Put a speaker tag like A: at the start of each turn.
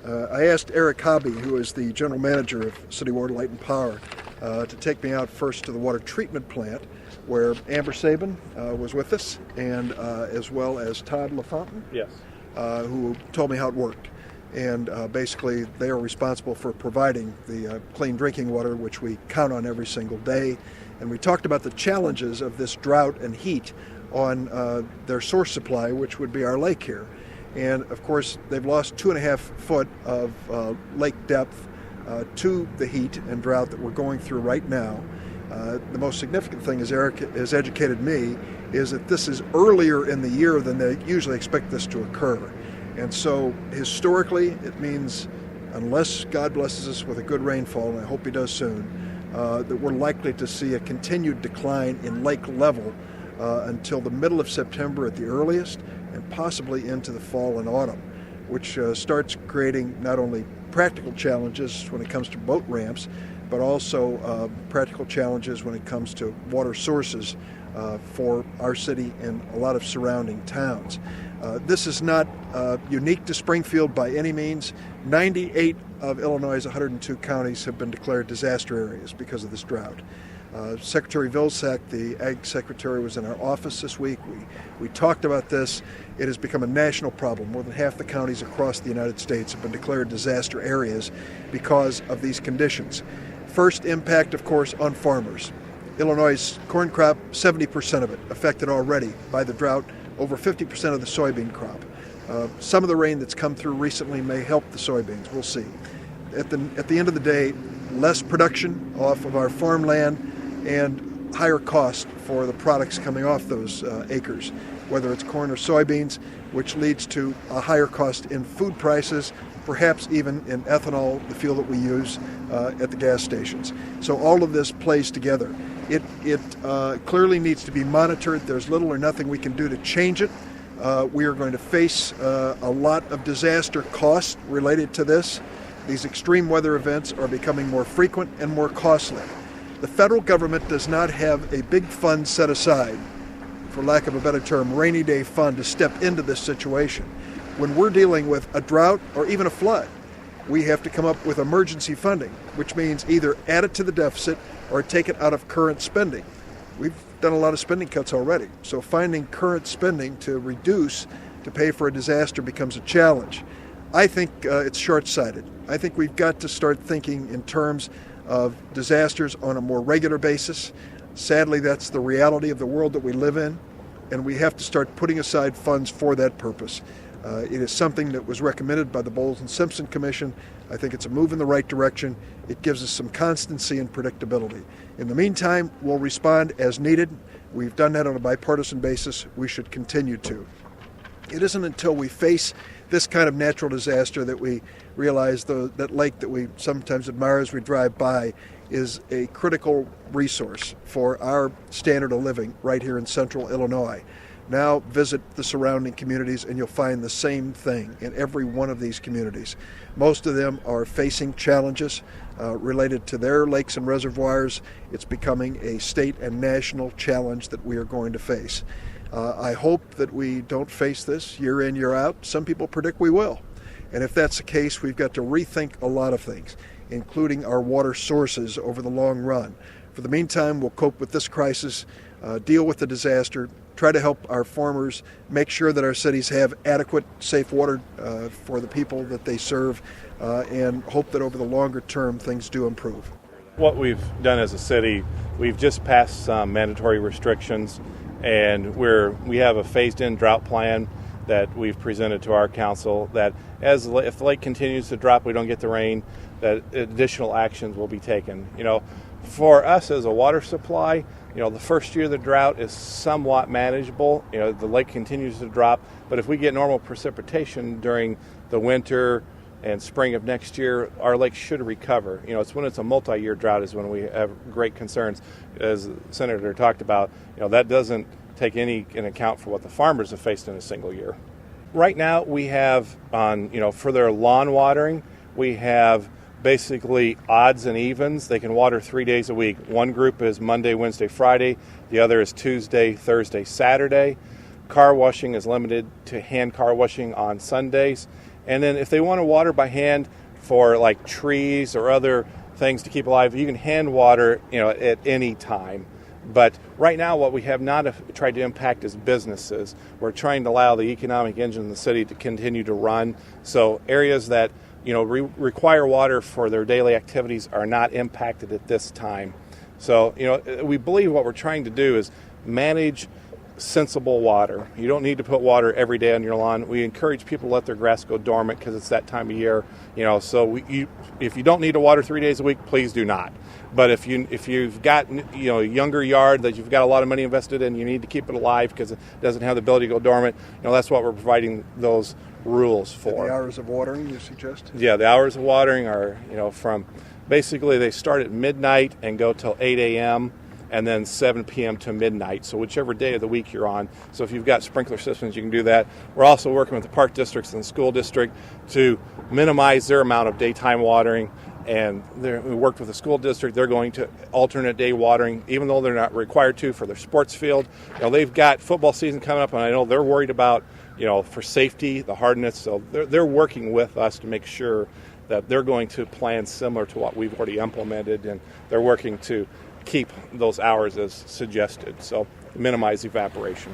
A: I asked Eric Hobby, who is the general manager of City Water, Light and Power, to take me out first to the water treatment plant, where Amber Sabin was with us, and as well as Todd LaFontaine,
B: yes,
A: who told me how it worked. And basically, they are responsible for providing the clean drinking water, which we count on every single day. And we talked about the challenges of this drought and heat on their source supply, which would be our lake here. And of course, they've lost 2.5 foot of lake depth to the heat and drought that we're going through right now. The most significant thing, as Eric has educated me, is that this is earlier in the year than they usually expect this to occur. And so historically, it means unless God blesses us with a good rainfall, and I hope he does soon, that we're likely to see a continued decline in lake level until the middle of September at the earliest, and possibly into the fall and autumn, which starts creating not only practical challenges when it comes to boat ramps, but also practical challenges when it comes to water sources for our city and a lot of surrounding towns. This is not unique to Springfield by any means. 98 of Illinois' 102 counties have been declared disaster areas because of this drought. Secretary Vilsack, the Ag Secretary, was in our office this week. We talked about this. It has become a national problem. More than half the counties across the United States have been declared disaster areas because of these conditions. First impact, of course, on farmers. Illinois' corn crop, 70% of it affected already by the drought, over 50% of the soybean crop. Some of the rain that's come through recently may help the soybeans. We'll see. At the end of the day, less production off of our farmland and higher cost for the products coming off those acres, whether it's corn or soybeans, which leads to a higher cost in food prices, perhaps even in ethanol, the fuel that we use at the gas stations. So all of this plays together. It clearly needs to be monitored. There's little or nothing we can do to change it. We are going to face a lot of disaster costs related to this. These extreme weather events are becoming more frequent and more costly. The federal government does not have a big fund set aside, for lack of a better term, rainy day fund to step into this situation. When we're dealing with a drought or even a flood, we have to come up with emergency funding, which means either add it to the deficit or take it out of current spending. We've done a lot of spending cuts already, so finding current spending to reduce to pay for a disaster becomes a challenge. I think it's short-sighted. I think we've got to start thinking in terms of disasters on a more regular basis. Sadly, that's the reality of the world that we live in, and we have to start putting aside funds for that purpose. It is something that was recommended by the Bowles and Simpson Commission. I think it's a move in the right direction. It gives us some constancy and predictability. In the meantime, we'll respond as needed. We've done that on a bipartisan basis. We should continue to. It isn't until we face this kind of natural disaster that we realize that lake that we sometimes admire as we drive by is a critical resource for our standard of living right here in central Illinois. Now visit the surrounding communities and you'll find the same thing in every one of these communities. Most of them are facing challenges related to their lakes and reservoirs. It's becoming a state and national challenge that we are going to face. I hope that we don't face this year in, year out. Some people predict we will. And if that's the case, we've got to rethink a lot of things, including our water sources over the long run. For the meantime, we'll cope with this crisis, deal with the disaster, try to help our farmers make sure that our cities have adequate, safe water for the people that they serve, and hope that over the longer term things do improve.
B: What we've done as a city, we've just passed some mandatory restrictions, and we have a phased-in drought plan that we've presented to our council that if the lake continues to drop, we don't get the rain, that additional actions will be taken. For us as a water supply, the first year of the drought is somewhat manageable. The lake continues to drop, but if we get normal precipitation during the winter and spring of next year, our lake should recover. It's when it's a multi-year drought is when we have great concerns. As the Senator talked about, that doesn't take any in account for what the farmers have faced in a single year. Right now we have for their lawn watering, we have basically odds and evens. They can water 3 days a week. One group is Monday, Wednesday, Friday. The other is Tuesday, Thursday, Saturday. Car washing is limited to hand car washing on Sundays. And then if they want to water by hand for like trees or other things to keep alive, you can hand water, at any time. But right now, what we have not tried to impact is businesses. We're trying to allow the economic engine in the city to continue to run. So areas that require water for their daily activities are not impacted at this time. So we believe what we're trying to do is manage sensible water. You don't need to put water every day on your lawn. We encourage people to let their grass go dormant because it's that time of year. So if you don't need to water 3 days a week, please do not. But if you've got a younger yard that you've got a lot of money invested in, you need to keep it alive because it doesn't have the ability to go dormant. That's what we're providing those rules for.
A: And the hours of watering, you suggest?
B: Yeah, the hours of watering are from basically they start at midnight and go till 8 a.m. and then 7 p.m. to midnight, so whichever day of the week you're on. So if you've got sprinkler systems, you can do that. We're also working with the park districts and the school district to minimize their amount of daytime watering, and we worked with the school district. They're going to alternate day watering, even though they're not required to for their sports field. They've got football season coming up, and I know they're worried about, for safety, the hardness, so they're working with us to make sure that they're going to plan similar to what we've already implemented, and they're working to keep those hours as suggested, so minimize evaporation.